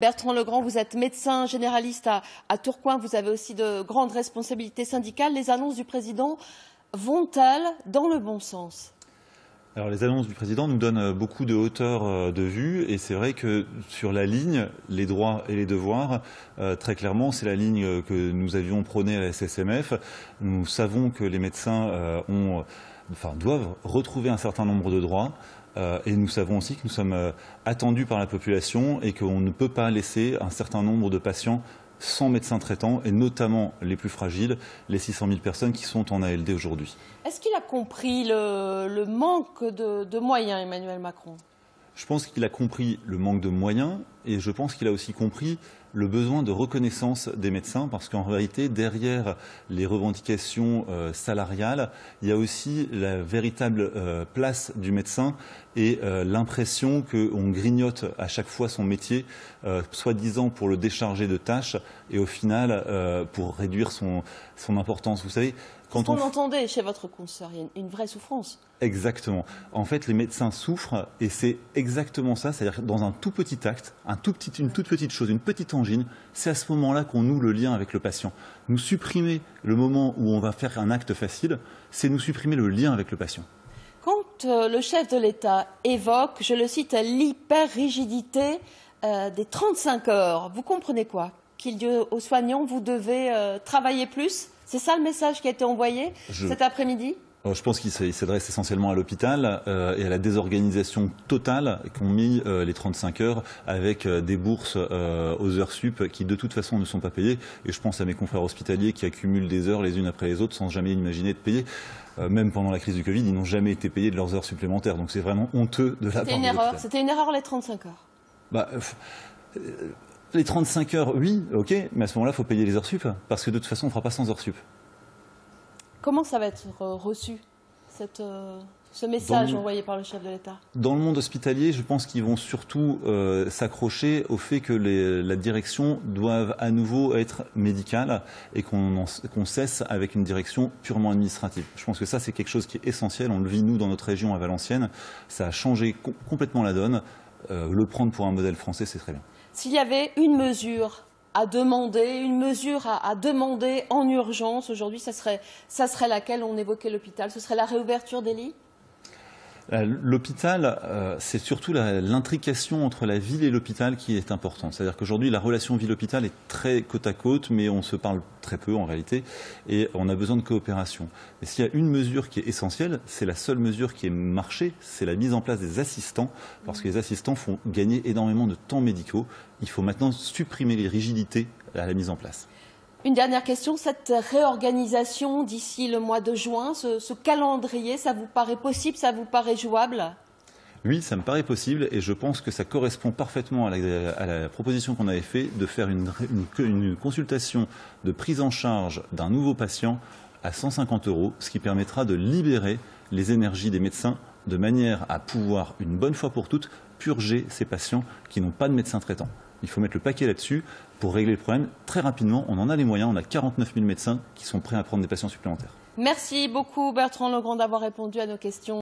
Bertrand Legrand, vous êtes médecin généraliste à Tourcoing, vous avez aussi de grandes responsabilités syndicales. Les annonces du président vont-elles dans le bon sens ? Alors, les annonces du président nous donnent beaucoup de hauteur de vue et c'est vrai que sur la ligne, les droits et les devoirs, très clairement, c'est la ligne que nous avions prônée à la SSMF. Nous savons que les médecins doivent retrouver un certain nombre de droits. Et nous savons aussi que nous sommes attendus par la population et qu'on ne peut pas laisser un certain nombre de patients sans médecin traitant, et notamment les plus fragiles, les 600 000 personnes qui sont en ALD aujourd'hui. Est-ce qu'il a compris le manque de moyens, Emmanuel Macron ? Je pense qu'il a compris le manque de moyens et je pense qu'il a aussi compris le besoin de reconnaissance des médecins parce qu'en réalité, derrière les revendications salariales, il y a aussi la véritable place du médecin et l'impression qu'on grignote à chaque fois son métier, soi-disant pour le décharger de tâches et au final pour réduire son importance. Vous savez, quand on entendait chez votre consoeur, il y a une vraie souffrance. Exactement. En fait, les médecins souffrent et c'est exactement ça. C'est-à-dire que dans un tout petit acte, une toute petite chose, une petite angine, c'est à ce moment-là qu'on noue le lien avec le patient. Nous supprimer le moment où on va faire un acte facile, c'est nous supprimer le lien avec le patient. Quand le chef de l'État évoque, je le cite, l'hyper-rigidité des 35 heures, vous comprenez quoi ? Qu'il dit aux soignants, vous devez travailler plus ? C'est ça le message qui a été envoyé cet après-midi ? Je pense qu'il s'adresse essentiellement à l'hôpital et à la désorganisation totale qu'ont mis les 35 heures avec des bourses aux heures sup qui de toute façon ne sont pas payées. Et je pense à mes confrères hospitaliers qui accumulent des heures les unes après les autres sans jamais imaginer de payer. Même pendant la crise du Covid, ils n'ont jamais été payés de leurs heures supplémentaires. Donc c'est vraiment honteux de la part de l'hôpital. C'était une erreur les 35 heures. Les 35 heures, oui, ok, mais à ce moment-là, il faut payer les heures sup, parce que de toute façon, on ne fera pas sans heures sup. Comment ça va être reçu, ce message envoyé par le chef de l'État ? Dans le monde hospitalier, je pense qu'ils vont surtout s'accrocher au fait que la direction doive à nouveau être médicale et qu'on cesse avec une direction purement administrative. Je pense que ça, c'est quelque chose qui est essentiel. On le vit, nous, dans notre région à Valenciennes. Ça a changé complètement la donne. Le prendre pour un modèle français, c'est très bien. S'il y avait une mesure à demander, en urgence aujourd'hui, ça serait laquelle? On évoquait l'hôpital, ce serait la réouverture des lits? L'hôpital, c'est surtout l'intrication entre la ville et l'hôpital qui est importante. C'est-à-dire qu'aujourd'hui, la relation ville-hôpital est très côte à côte, mais on se parle très peu en réalité, et on a besoin de coopération. Et s'il y a une mesure qui est essentielle, c'est la seule mesure qui est marché, c'est la mise en place des assistants, parce que les assistants font gagner énormément de temps médicaux. Il faut maintenant supprimer les rigidités à la mise en place. Une dernière question, cette réorganisation d'ici le mois de juin, ce calendrier, ça vous paraît possible, ça vous paraît jouable ? Oui, ça me paraît possible et je pense que ça correspond parfaitement à la proposition qu'on avait faite de faire une consultation de prise en charge d'un nouveau patient à 150 €, ce qui permettra de libérer les énergies des médecins de manière à pouvoir, une bonne fois pour toutes, purger ces patients qui n'ont pas de médecin traitant. Il faut mettre le paquet là-dessus pour régler le problème. Très rapidement, on en a les moyens. On a 49 000 médecins qui sont prêts à prendre des patients supplémentaires. Merci beaucoup Bertrand Legrand d'avoir répondu à nos questions.